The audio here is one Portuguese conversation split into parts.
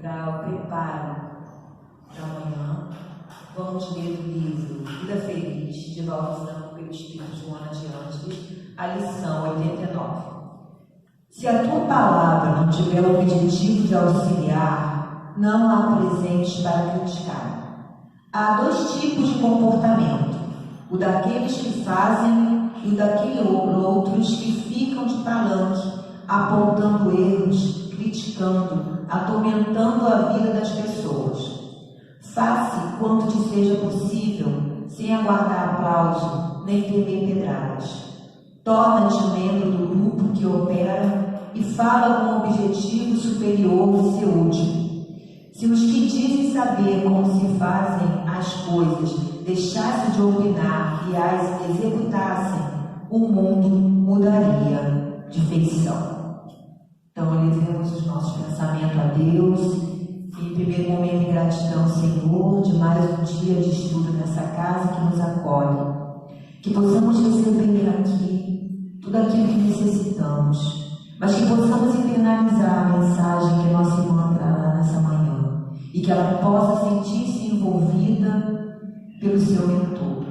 para o preparo da manhã, vamos ler o livro Vida Feliz, de Valdo Franco, pelo Espírito Joana de Ângeles, a lição 89. Se a tua palavra não tiver o objetivo de auxiliar, não a apresentes para criticar. Há dois tipos de comportamento: o daqueles que fazem e o daqueles outros que ficam de falante, apontando erros, criticando, atormentando a vida das pessoas. Faça quanto te seja possível, sem aguardar aplauso, nem temer pedradas. Torna-te membro do grupo que opera e fala com um objetivo superior de ser útil. Se os que dizem saber como se fazem as coisas deixassem de opinar e as executassem, o mundo mudaria de feição. Então, elevemos os nossos pensamentos a Deus. Em primeiro momento, em gratidão, Senhor, de mais um dia de estudo nessa casa que nos acolhe. Que possamos receber aqui tudo aquilo que necessitamos, mas que possamos internalizar a mensagem que a nossa irmã trará nessa manhã e que ela possa sentir-se envolvida pelo seu mentor.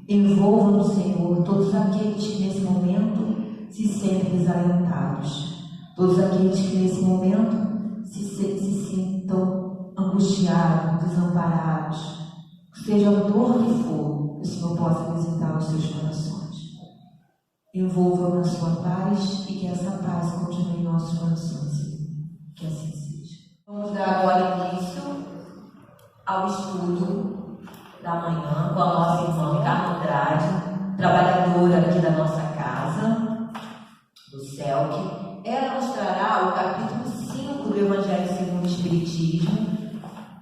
Envolva no Senhor todos aqueles que nesse momento se sentem desalentados, todos aqueles que nesse momento se sintam angustiados, desamparados, seja a dor que for, que o Senhor possa visitar os seus corações. Envolva na sua paz e que essa paz continue em nossos corações, Senhor. Que assim seja. Vamos dar agora início ao estudo da manhã com a nossa irmã Carla Andrade, trabalhadora aqui da nossa casa, do CELC. Ela nos trará o capítulo 5 do Evangelho segundo o Espiritismo,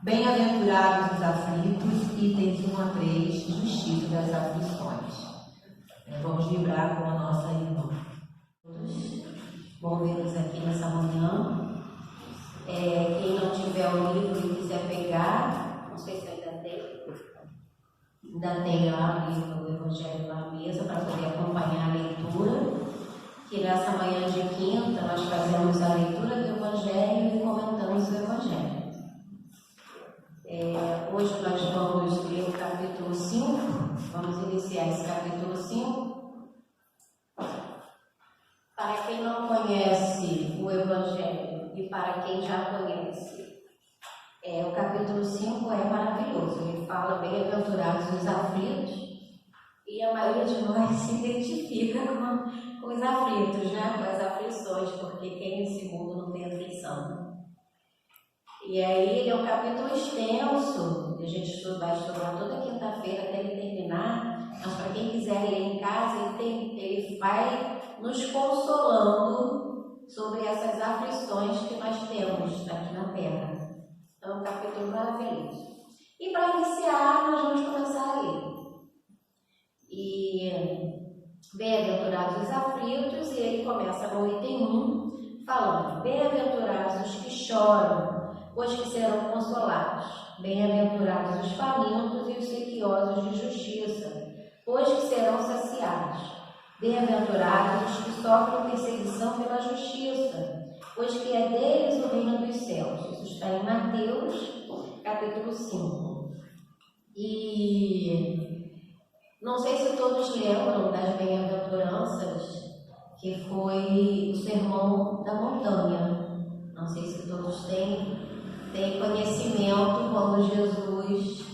Bem-aventurados os aflitos, itens 1 a 3, Justiça das aflições. Vamos vibrar com a nossa irmã. Bom vê-los aqui nessa manhã. Quem não tiver o livro e quiser pegar, não sei se ainda tem lá o livro do Evangelho na mesa para poder acompanhar a leitura. Que nessa manhã de quinta nós fazemos a leitura do Evangelho e comentamos o Evangelho. Hoje nós vamos ler o capítulo 5, vamos iniciar esse capítulo 5. Para quem não conhece o Evangelho e para quem já conhece, o capítulo 5 é maravilhoso. Ele fala bem-aventurados os aflitos e a maioria de nós se identifica com os aflitos, né? Com as aflições, porque quem nesse mundo não tem aflição? E aí ele é um capítulo extenso, a gente vai estudar toda quinta-feira até ele terminar, mas para quem quiser ler em casa, ele vai nos consolando sobre essas aflições que nós temos aqui na Terra. É um capítulo maravilhoso. E para iniciar, nós vamos começar a ler. E bem-aventurados os aflitos, e ele começa no item 1, falando: bem-aventurados os que choram, pois que serão consolados. Bem-aventurados os famintos e os sequiosos de justiça, pois que serão saciados. Bem-aventurados os que sofrem perseguição pela justiça, pois que é deles o reino dos céus. Isso está em Mateus, capítulo 5. E não sei se todos lembram das bem-aventuranças, que foi o Sermão da Montanha. Não sei se todos têm conhecimento quando Jesus,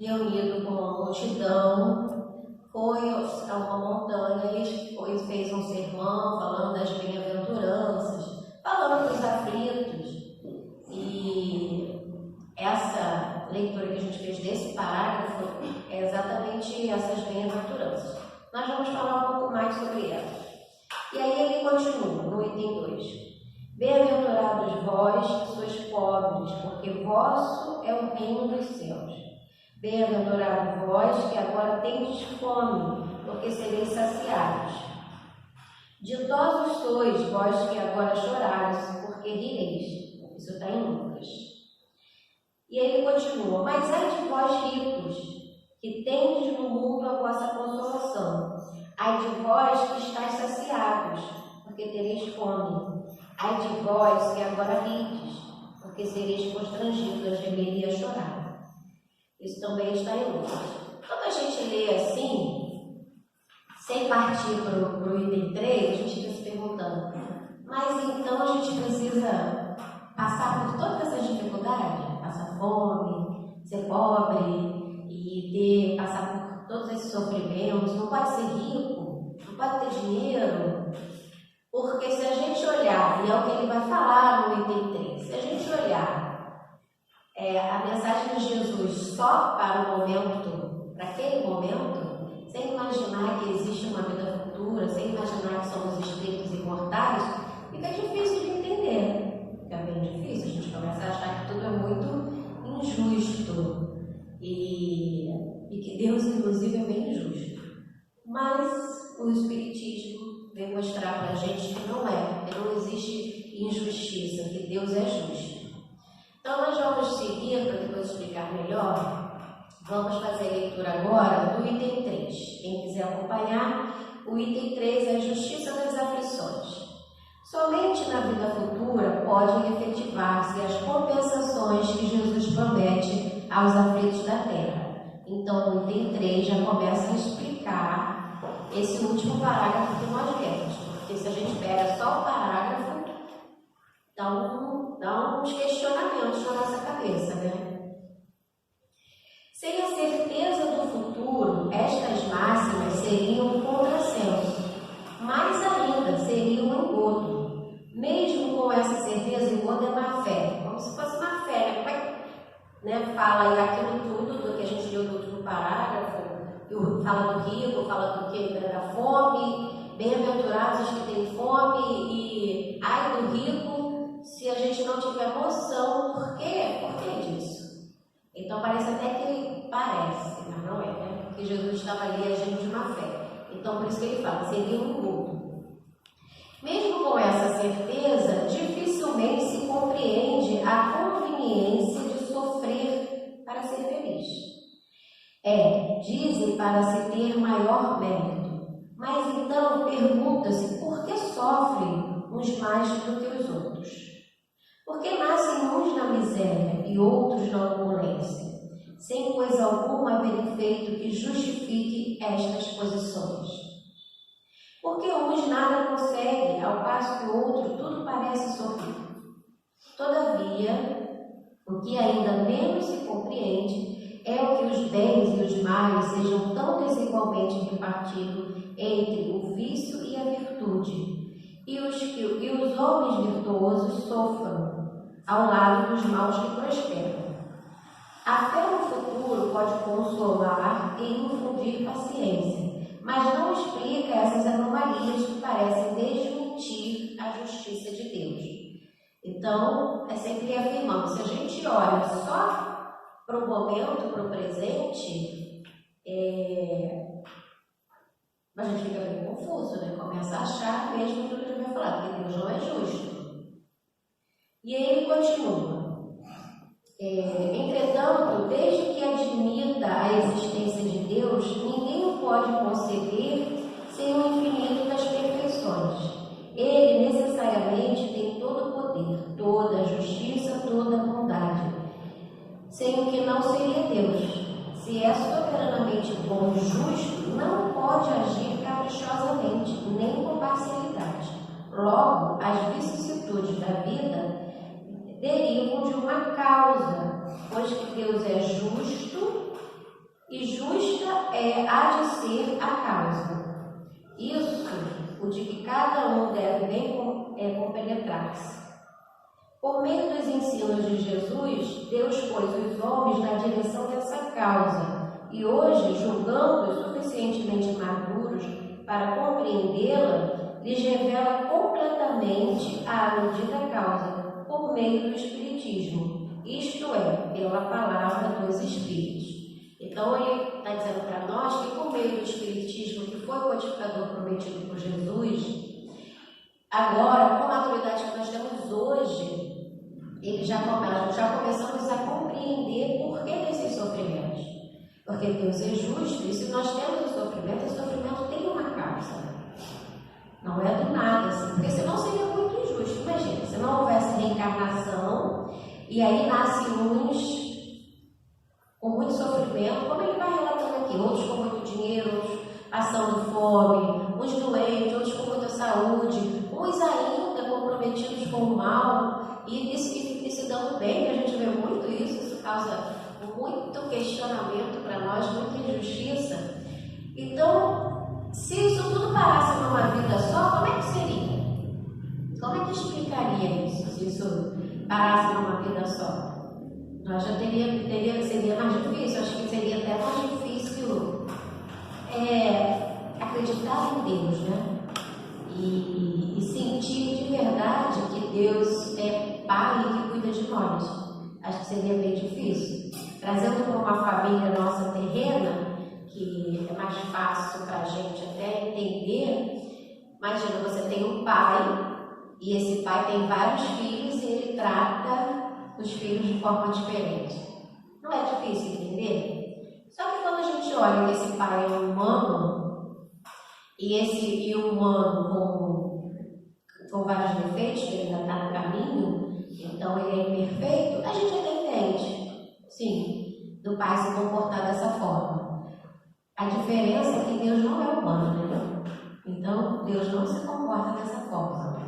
reunido com a multidão, foi a uma montanha e fez um sermão falando das bem-aventuranças, falando dos aflitos. E essa leitura que a gente fez desse parágrafo é exatamente essas bem-aventuranças. Nós vamos falar um pouco mais sobre elas. E aí ele continua no item 2. Bem-aventurados vós que sois pobres, porque vosso é o reino dos céus. Bem-aventurados vós que agora tendes fome, porque sereis saciados. Ditosos sois vós que agora chorais, porque rireis. Isso está em Lucas. E aí ele continua: mas ai de vós ricos, que tendes no mundo a vossa consolação. Ai de vós que estáis saciados, porque tereis fome. Ai de vós que agora rides, porque serias constrangido a gemer e a chorar. Isso também está em Lucas. Quando a gente lê assim, sem partir para o item 3, a gente fica se perguntando, mas então a gente precisa passar por todas essas dificuldades? Passar fome, ser pobre e passar por todos esses sofrimentos? Não pode ser rico? Não pode ter dinheiro? Porque se a gente olhar, e é o que ele vai falar no item 3, se a gente olhar a mensagem de Jesus só para o momento, para aquele momento, sem imaginar que existe uma vida futura, sem imaginar que somos espíritos imortais, fica difícil de entender. Fica bem difícil, a gente começa a achar que tudo é muito injusto e que Deus, inclusive, é bem injusto. Mas o Espiritismo vem mostrar para a gente que não é, que não existe injustiça, que Deus é justo. Então nós vamos seguir, para depois explicar melhor, vamos fazer a leitura agora do item 3. Quem quiser acompanhar, o item 3 é a justiça das aflições. Somente na vida futura podem efetivar-se as compensações que Jesus promete aos aflitos da terra. Então o item 3 já começa a explicar esse último parágrafo que nós lemos, porque se a gente pega só o parágrafo, dá uns questionamentos na nossa cabeça, né? Sem a certeza do futuro, estas máximas seriam um contrassenso, mais ainda seriam um engodo. Mesmo com essa certeza, engodo é má fé, como se fosse má fé, né? Fala aí aquilo tudo do que a gente leu no último parágrafo. Fala do rico, fala do que da fome, bem-aventurados os que têm fome e ai do rico, se a gente não tiver noção por que disso. Então parece até que parece, mas não é, né? Porque Jesus estava ali agindo de má fé. Então por isso que ele fala, seria um engodo. Mesmo com essa certeza, dificilmente se compreende a conveniência de sofrer para ser feliz. Dizem para se ter maior mérito, mas então pergunta-se por que sofrem uns mais do que os outros? Por que nascem uns na miséria e outros na opulência, sem coisa alguma haver feito que justifique estas posições? Porque uns nada conseguem, ao passo que o outro tudo parece sofrer. Todavia, o que ainda menos se compreende é o que os bens e os males sejam tão desigualmente repartidos entre o vício e a virtude, e os homens virtuosos sofram ao lado dos maus que prosperam. A fé no futuro pode consolar e infundir paciência, mas não explica essas anomalias que parecem desmentir a justiça de Deus. Então, é sempre afirmando, se a gente olha só para o momento, para o presente, a gente fica bem confuso, né? Começa a achar mesmo que o que ele vai falar, que Deus não é justo. E aí ele continua. Entretanto, desde que admita a existência de Deus, ninguém o pode conceber sem o infinito das perfeições. Ele necessariamente tem todo o poder, toda a justiça, toda a bondade, sem o que não seria Deus. Se é soberanamente bom e justo, não pode agir caprichosamente, nem com parcialidade. Logo, as vicissitudes da vida derivam de uma causa, pois que Deus é justo e justa há de ser a causa. Isso, o de que cada um deve bem compenetrar-se. Por meio dos ensinos de Jesus, Deus pôs os homens na direção dessa causa e hoje, julgando-os suficientemente maduros para compreendê-la, lhes revela completamente a aludida causa por meio do Espiritismo, isto é, pela palavra dos Espíritos. Então ele está dizendo para nós que por meio do Espiritismo, que foi o codificador prometido por Jesus, agora, com a maturidade que nós temos hoje, já começamos a compreender por que desses sofrimentos. Porque Deus é justo, e se nós temos o sofrimento tem uma causa. Não é do nada, assim, porque senão seria muito injusto. Imagina, se não houvesse reencarnação, E aí nasce uns com muito sofrimento, como ele vai relatando aqui, outros com muito dinheiro, outros passando fome, uns doentes, outros com muita saúde, uns ainda comprometidos com o mal, e se dando bem, que a gente vê muito isso causa muito questionamento para nós, muita injustiça. Então, se isso tudo parasse numa vida só, como é que seria? Como é que explicaria isso, se isso parasse numa vida só? Nós já seria mais difícil, acho que seria até mais difícil acreditar em Deus, né? E sentir de verdade que Deus é Pai e que cuida de nós. Acho que seria bem difícil. Trazendo para uma família nossa terrena, que é mais fácil para a gente até entender. Imagina, você tem um pai, e esse pai tem vários filhos e ele trata os filhos de forma diferente. Não é difícil entender? Só que quando a gente olha que esse pai é humano, e o humano com vários defeitos, que ele ainda está no caminho, então ele é imperfeito, a gente até entende, sim, do pai se comportar dessa forma. A diferença é que Deus não é humano, né? Então, Deus não se comporta dessa forma.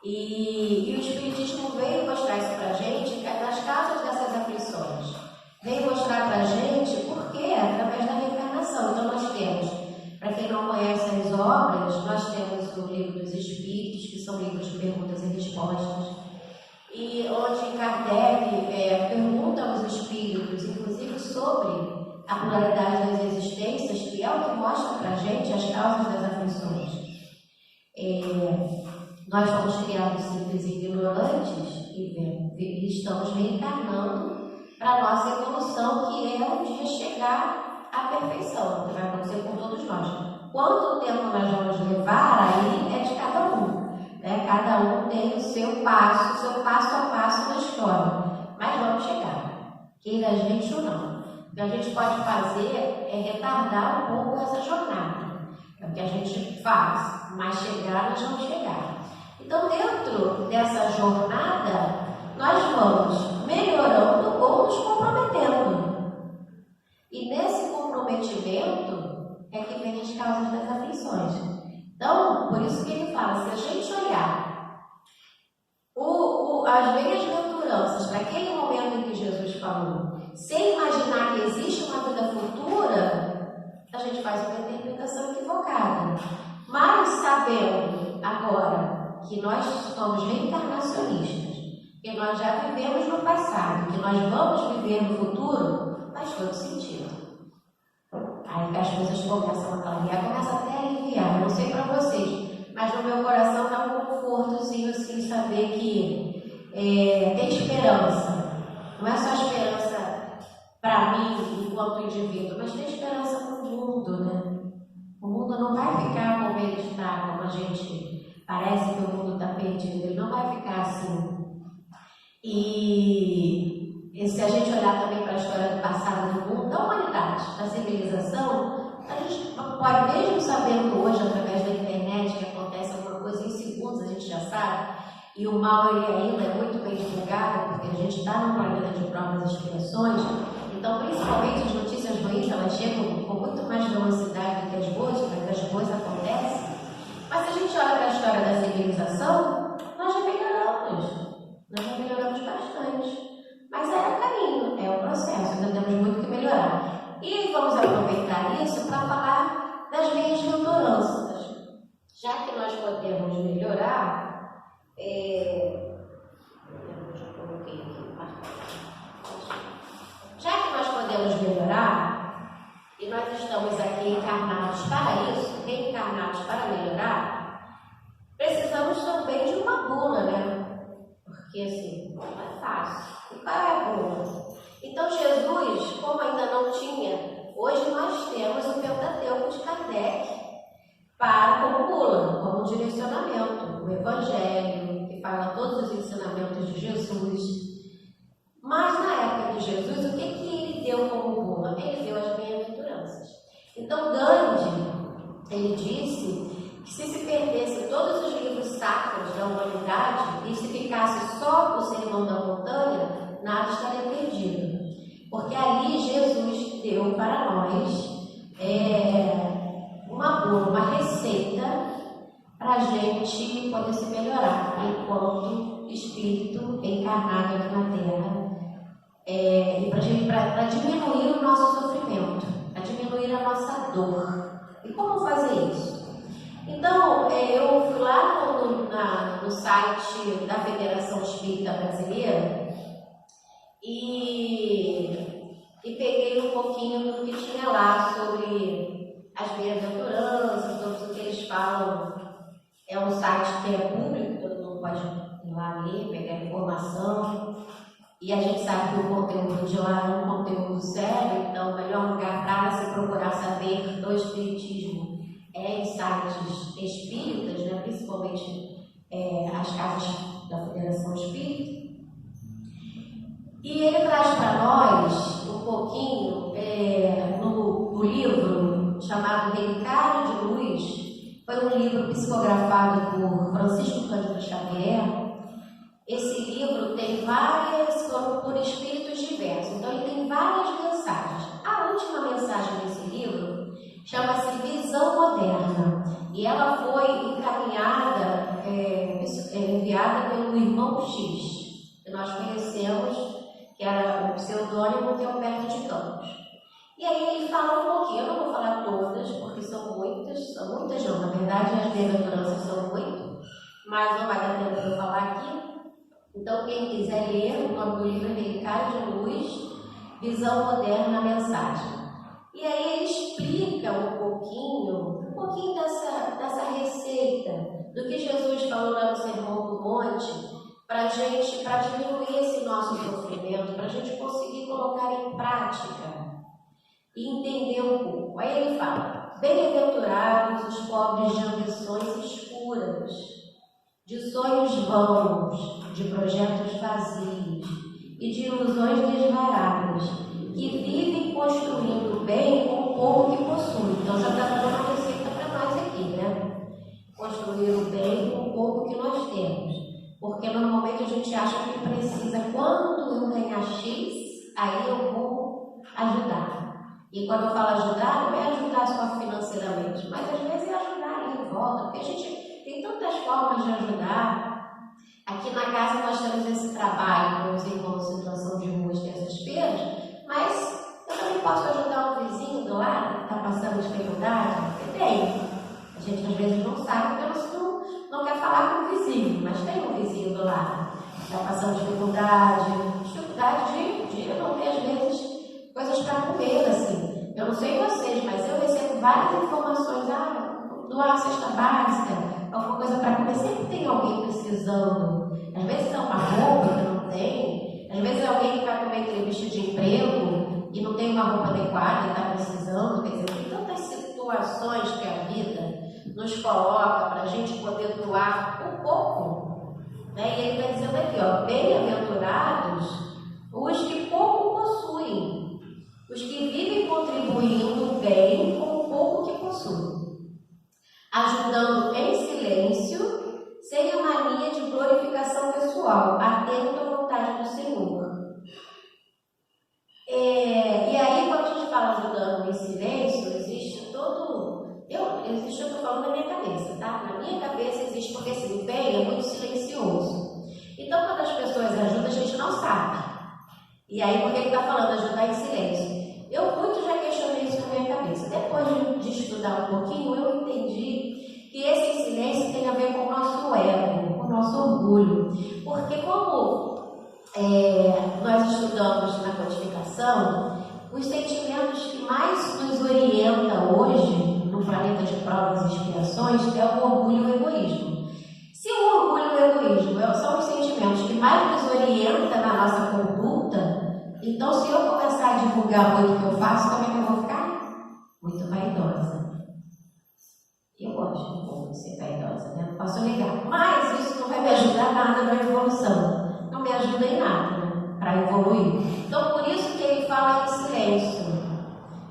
E o Espiritismo veio mostrar isso para a gente, das causas dessas aflições. Veio mostrar para a gente por quê? Através da reencarnação. Então, nós temos, para quem não conhece as obras, nós temos o Livro dos Espíritos, que são livros de perguntas e respostas, e onde Kardec pergunta aos espíritos, inclusive sobre a pluralidade das existências, que é o que mostra para a gente as causas das aflições. Nós fomos criados simples e ignorantes e estamos reencarnando para a nossa evolução, que é um dia chegar à perfeição, que vai acontecer com todos nós. Quanto tempo nós vamos levar, aí é de cada um. Né? Cada um tem o seu passo a passo da história. Mas vamos chegar, queira a gente ou não. O que a gente pode fazer é retardar um pouco essa jornada. É o que a gente faz, mas chegar nós vamos chegar. Então, dentro dessa jornada, nós vamos melhorando ou nos comprometendo. E nesse comprometimento é que vem as causas das aflições. Então, por isso que ele fala, se a gente olhar as bem-aventuranças para aquele momento em que Jesus falou, sem imaginar que existe uma vida futura, a gente faz uma interpretação equivocada. Mas sabendo agora que nós somos reencarnacionistas, que nós já vivemos no passado, que nós vamos viver no futuro, faz todo sentido. Aí que as coisas começam a clarear, começa até a aliviar. Eu não sei para vocês, mas no meu coração dá um confortozinho assim, saber que tem esperança. Não é só esperança para mim enquanto indivíduo, mas tem esperança para o mundo, né? O mundo não vai ficar como ele está, como a gente parece que o mundo está perdido, ele não vai ficar assim. E se a gente olhar também para a história do passado do mundo, da humanidade, da civilização, a gente pode, mesmo sabendo hoje, através da internet, que acontece alguma coisa em segundos, a gente já sabe, e o mal ele ainda é muito bem divulgado, porque a gente está num planeta de provas e expiações, então principalmente as notícias ruins, elas chegam com muito mais velocidade do que as boas, porque as boas acontecem. Mas se a gente olha para a história da civilização, nós já melhoramos bastante. Mas é o caminho, é o processo, ainda temos muito que melhorar. E vamos aproveitar isso para falar das bem-aventuranças. Já que nós podemos melhorar, e nós estamos aqui encarnados para isso, reencarnados para melhorar, precisamos também de uma bula, né? Porque assim, não é fácil. E qual é a bula? Então Jesus, como ainda não tinha, hoje nós temos o Pentateuco de Kardec como bula, como direcionamento, o Evangelho, que fala todos os ensinamentos de Jesus. Mas na época de Jesus, o que ele deu como bula? Ele deu as bem-aventuranças. Então Gandhi, ele disse que se perdesse todos os livros sacros da humanidade e se ficasse só o Sermão da Montanha, nada estaria perdido. Porque ali Jesus deu para nós uma receita para a gente poder se melhorar enquanto espírito encarnado aqui na Terra, e para diminuir o nosso sofrimento, para diminuir a nossa dor. E como fazer isso? Então, eu fui lá no site da Federação Espírita Brasileira e peguei um pouquinho do que tinha lá sobre as bem-aventuranças, sobre o que eles falam. É um site que é público, todo mundo pode ir lá ler, pegar informação. E a gente sabe que o conteúdo de lá é um conteúdo sério, então o melhor lugar para se procurar saber do espiritismo é em sites espíritas, né? Principalmente as casas da Federação Espírita. E ele traz para nós um pouquinho no livro chamado Relicário de Luz. Foi um livro psicografado por Francisco Cândido Xavier. Esse livro tem foram por espíritos diversos, então ele tem várias mensagens. A última mensagem desse livro chama-se Visão Moderna, e ela foi encaminhada, enviada pelo irmão X, que nós conhecemos, que era o pseudônimo Teoberto de Campos. E aí ele fala um pouquinho, eu não vou falar todas, porque são muitas não, na verdade as bem-aventuranças são muito, mas não vai dar tempo de eu falar aqui. Então quem quiser ler, o nome do livro é Relicário de Luz, Visão Moderna, Mensagem. E aí ele explica um pouquinho dessa receita, do que Jesus falou lá no Sermão do Monte, para diminuir esse nosso sofrimento, para a gente conseguir colocar em prática e entender um pouco. Aí ele fala: bem-aventurados os pobres de ambições escuras, de sonhos vãos, de projetos vazios e de ilusões desvaradas, que vivem construindo bem com o pouco que possuem. Então já está dando uma receita para nós aqui, né? Construir o bem com o pouco que nós temos. Porque normalmente a gente acha que precisa, quando eu ganhar X, aí eu vou ajudar. E quando eu falo ajudar, não é ajudar só financeiramente, mas às vezes é ajudar ali em volta, porque a gente tem tantas formas de ajudar. Aqui na casa nós temos esse trabalho com os irmãos em situação de rua e terças-feiras, mas eu também posso ajudar um vizinho do lado que está passando dificuldade. Tem. A gente às vezes não sabe porque não quer falar com o vizinho, mas tem um vizinho do lado que está passando dificuldade de não ter às vezes coisas para comer, assim. Eu não sei vocês, mas eu recebo várias informações, doar uma cesta básica, alguma coisa para comer. Sempre tem alguém precisando. Às vezes é uma roupa que não tem, às vezes é alguém que vai comer entrevista de emprego e não tem uma roupa adequada e está precisando. Quer dizer, tem tantas situações que a vida nos coloca para a gente poder doar um pouco. Né? E ele está dizendo aqui, ó, bem-aventurados os que pouco possuem, os que vivem contribuindo bem com o pouco que possuem, ajudando em silêncio, sem a mania de glorificação pessoal, atento à vontade do Senhor. E aí, quando a gente fala ajudando em silêncio, existe todo... eu estou falando na minha cabeça, tá? Na minha cabeça existe, porque assim, o bem é muito silencioso. Então, quando as pessoas ajudam, a gente não sabe. E aí, por que ele está falando ajudar em silêncio? Eu muito já questionei isso na minha cabeça. Depois de estudar um pouquinho, eu entendi que esse silêncio tem a ver com o nosso ego, com o nosso orgulho. Porque como nós estudamos na codificação, os sentimentos que mais nos orientam hoje, no planeta de provas e expiações, é o orgulho e o egoísmo. Se o orgulho e o egoísmo são os sentimentos que mais nos orientam na nossa conduta, então se eu começar a divulgar muito o que eu faço, como é que eu vou ficar? Muito vaidosa. Eu gosto um pouco de ser vaidosa, né? Não posso negar. Mas isso não vai me ajudar nada na evolução. Não me ajuda em nada, né? Para evoluir. Então, por isso que ele fala em silêncio.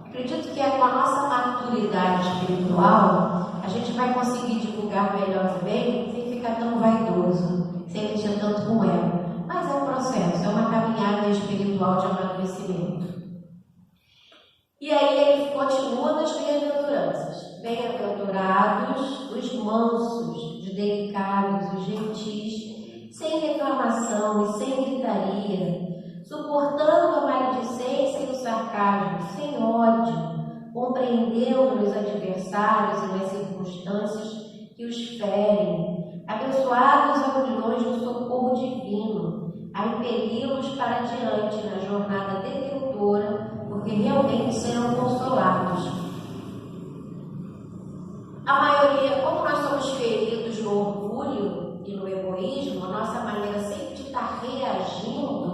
Acredito que é com a nossa maturidade espiritual, a gente vai conseguir divulgar melhor também, sem ficar tão vaidoso, sem mexer tanto com ego. Mas é um processo, é uma caminhada espiritual de amadurecimento. E aí ele continua nas bem-aventuranças. Bem-aventurados os mansos, os delicados, os gentis, sem reclamação e sem gritaria, suportando a maledicência e o sarcasmo, sem ódio, compreendendo os adversários e as circunstâncias que os ferem, abençoados a milhões do socorro divino, a impeli-los para adiante na jornada detentora, porque realmente serão consolados. A maioria, como nós somos feridos no orgulho e no egoísmo, a nossa maneira sempre de estar reagindo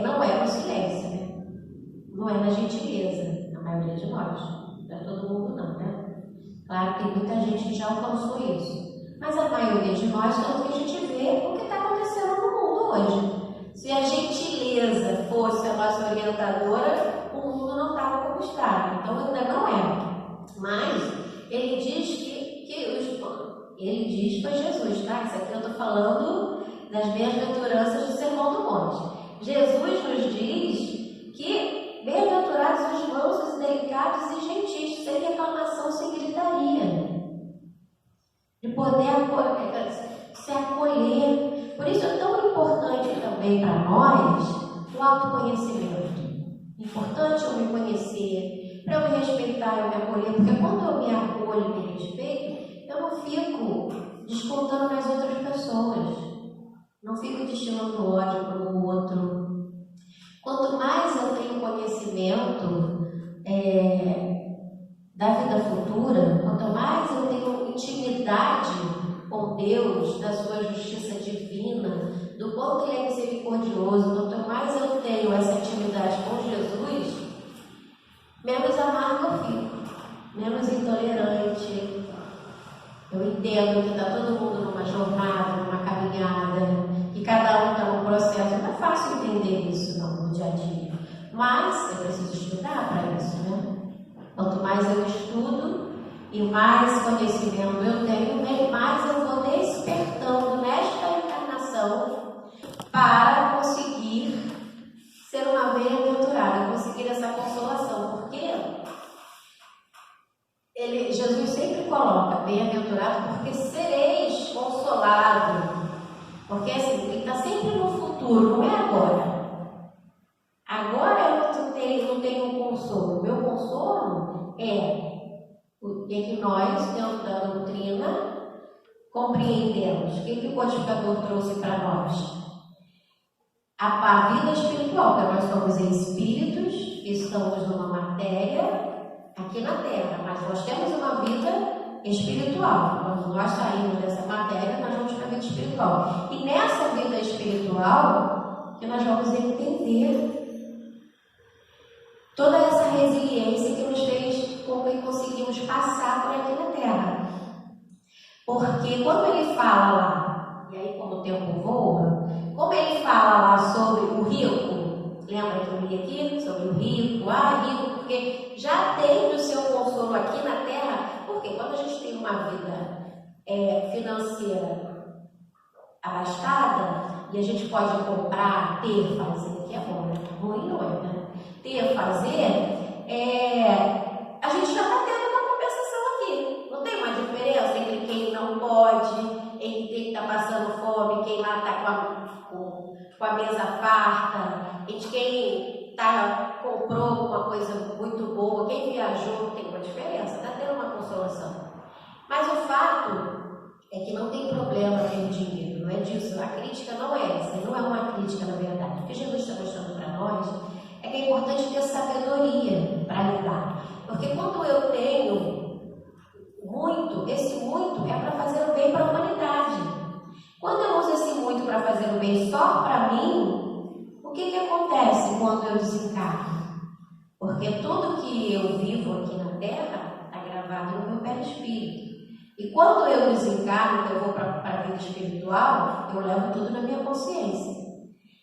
não é no silêncio, né? Não é na gentileza, a maioria de nós. Não é todo mundo não, né? Claro que tem muita gente que já alcançou isso. Mas a maioria de nós, tanto que a gente vê o que está acontecendo no mundo hoje. Se a gentileza fosse a nossa orientadora, o mundo não estava como está. Então ainda não é. Mas ele diz ele diz para Jesus, tá? Isso aqui eu estou falando das bem-aventuranças do Sermão do Monte. Jesus nos diz que bem-aventurados os mansos, delicados e gentis, sem reclamação, sem gritaria, de poder se acolher. Por isso é tão importante também para nós o autoconhecimento. Importante eu me conhecer, para eu me respeitar, eu me acolher, porque quando eu me acolho e me respeito, eu não fico descontando nas outras pessoas, não fico destilando ódio para o outro. Quanto mais eu tenho conhecimento da vida futura, quanto mais eu tenho intimidade com Deus, da sua justiça divina, do quanto Ele é misericordioso, quanto mais eu tenho essa intimidade com Jesus, menos amargo eu fico, menos intolerante. Eu entendo que está todo mundo numa jornada, numa caminhada, que cada um está num processo. Não é fácil entender isso não, no dia a dia. Mas eu preciso estudar para isso, né? Quanto mais eu estudo e mais conhecimento eu tenho, mais eu vou despertando nesta encarnação para conseguir ser uma bem-aventurada, conseguir essa consolação. Porque Jesus sempre coloca bem-aventurado, porque sereis consolados. Porque assim, ele está sempre no futuro, não é agora. Agora eu não tenho um consolo. O meu consolo é que nós, dentro da doutrina, compreendemos. O que o codificador trouxe para nós? A vida espiritual, que nós somos espíritos, estamos numa matéria aqui na Terra, mas nós temos uma vida espiritual. Quando nós saímos dessa matéria, nós vamos para a vida espiritual. E nessa vida espiritual, que nós vamos entender toda essa resiliência que nos fez com que conseguimos passar por aqui na Terra. Porque quando ele fala lá, e aí como o tempo voa, como ele fala lá sobre o rico, lembra que eu li aqui sobre o rico? Rico, porque já tem o seu consolo aqui na Terra. Porque quando a gente tem uma vida financeira abastada, e a gente pode comprar, ter, fazer, que é bom, né? Ruim não é, né? Ter, fazer, a gente já está tendo uma compensação aqui. Não tem uma diferença entre quem não pode, entre quem está passando fome, quem lá está com a mesa farta, entre quem comprou uma coisa muito boa, quem viajou, tem uma diferença, está tendo uma consolação. Mas o fato é que não tem problema ter dinheiro, não é disso. A crítica não é essa, não é uma crítica na verdade. O que Jesus está mostrando para nós é que é importante ter sabedoria para lidar. Porque quando eu tenho muito, esse muito é para fazer o bem para a humanidade. Quando eu uso esse muito para fazer o bem só para mim, o que acontece quando eu desencarno? Porque tudo que eu vivo aqui na Terra está gravado no meu perispírito. E quando eu desencarno, que eu vou para a vida espiritual, eu levo tudo na minha consciência.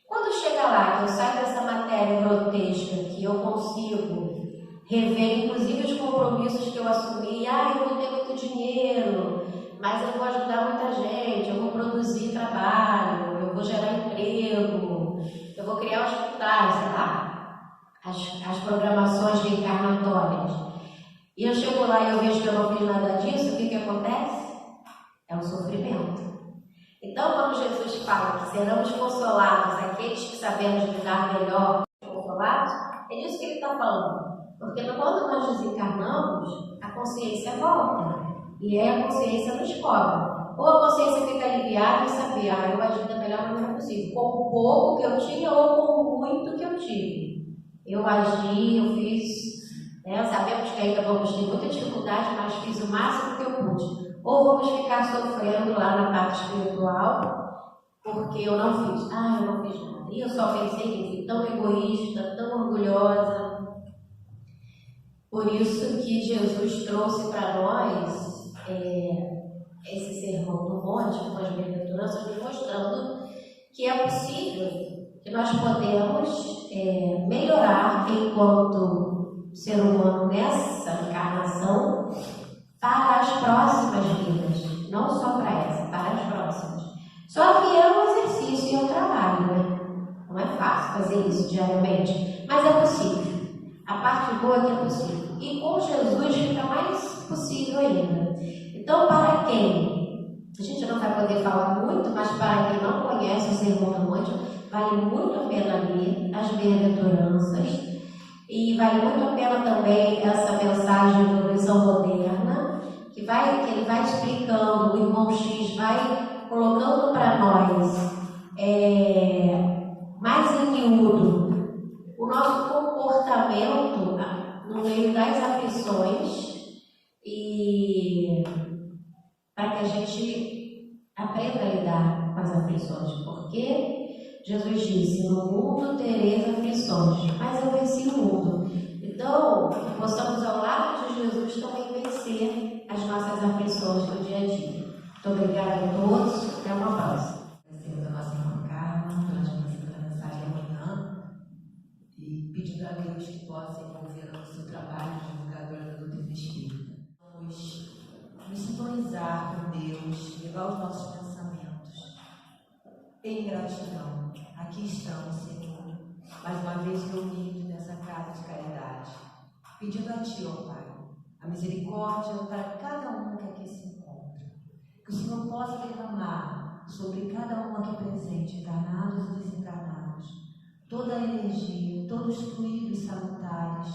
Quando chega lá, que eu saio dessa matéria grotesca, que eu consigo rever, inclusive, os compromissos que eu assumi, eu vou ter muito dinheiro, mas eu vou ajudar muita gente, eu vou produzir trabalho, eu vou gerar emprego, eu vou criar e eu chego lá e eu vejo que eu não fiz nada disso, o que acontece? É o sofrimento. Então, quando Jesus fala que seremos consolados, aqueles que sabemos lidar melhor, consolados, é disso que ele está falando. Porque quando nós desencarnamos, a consciência volta. E aí a consciência nos cobra. Ou a consciência fica aliviada e saber, eu agi da melhor maneira possível, com o pouco que eu tinha ou com o muito que eu tive. Eu agi, eu fiz, sabemos que ainda vamos ter muita dificuldade, mas fiz o máximo que eu pude. Ou vamos ficar sofrendo lá na parte espiritual, porque eu não fiz. Eu não fiz nada. E eu só pensei que fui tão egoísta, tão orgulhosa. Por isso que Jesus trouxe para nós esse sermão do monte, com as bem-aventuranças, nos mostrando que é possível, que nós podemos melhorar enquanto ser humano nessa encarnação para as próximas vidas, não só para essa, para as próximas. Só que é um exercício e é um trabalho, né? Não é fácil fazer isso diariamente, mas é possível. A parte boa é que é possível. E com Jesus fica mais possível ainda. Então, para quem, a gente não vai poder falar muito, mas para quem não conhece o Sermão do Monte, vale muito a pena ler as bem-aventuranças. E vale muito a pena também essa mensagem do Visão Moderna, que ele vai explicando, o irmão X vai colocando para nós mais em miúdo o nosso comportamento no meio das aflições e para que a gente aprenda a lidar com as aflições, porque Jesus disse, no mundo tereis aflições, mas eu venci o mundo. Então, que possamos ao lado de Jesus também vencer as nossas aflições do dia a dia. Muito obrigada a todos, até uma próxima. Agradecemos a nossa irmã Carla pela transmissão da mensagem amanhã e pedindo a Deus que possa envolver no seu trabalho de divulgadora da doutrina espírita. Vamos nos sintonizar com Deus, levar os nossos pensamentos em gratidão. Aqui estamos, Senhor, mais uma vez reunidos nessa casa de caridade, pedindo a Ti, ó Pai, a misericórdia para cada um que aqui se encontra. Que o Senhor possa derramar sobre cada um aqui presente, encarnados e desencarnados, toda a energia, todos os fluidos salutares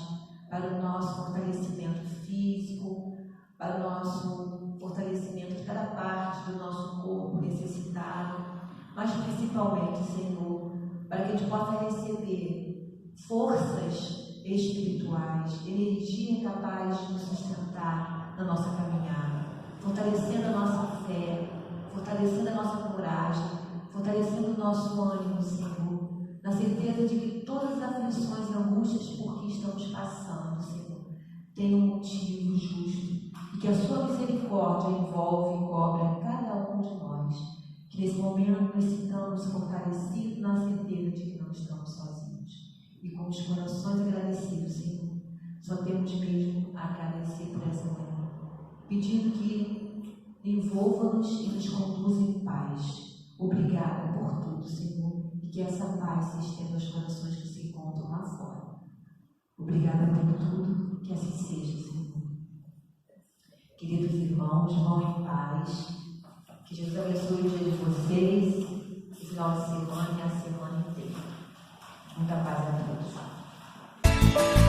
para o nosso fortalecimento físico, para o nosso fortalecimento de cada parte do nosso corpo necessitado, mas principalmente, Senhor, para que a gente possa receber forças espirituais, energia capaz de nos sustentar na nossa caminhada, fortalecendo a nossa fé, fortalecendo a nossa coragem, fortalecendo o nosso ânimo, Senhor, na certeza de que todas as aflições e angústias por que estamos passando, Senhor, têm um motivo justo e que a Sua misericórdia envolve e cobre a cada um de nós, que nesse momento nos sintamos fortalecidos na certeza de que não estamos sozinhos. E com os corações agradecidos, Senhor, só temos mesmo a agradecer por essa manhã, pedindo que envolva-nos e nos conduza em paz. Obrigada por tudo, Senhor, e que essa paz se estenda aos corações que se encontram lá fora. Obrigada por tudo, que assim seja, Senhor. Queridos irmãos, vão em paz. Que Jesus abençoe o dia de vocês, o final de semana e a semana inteira. Muita paz a todos.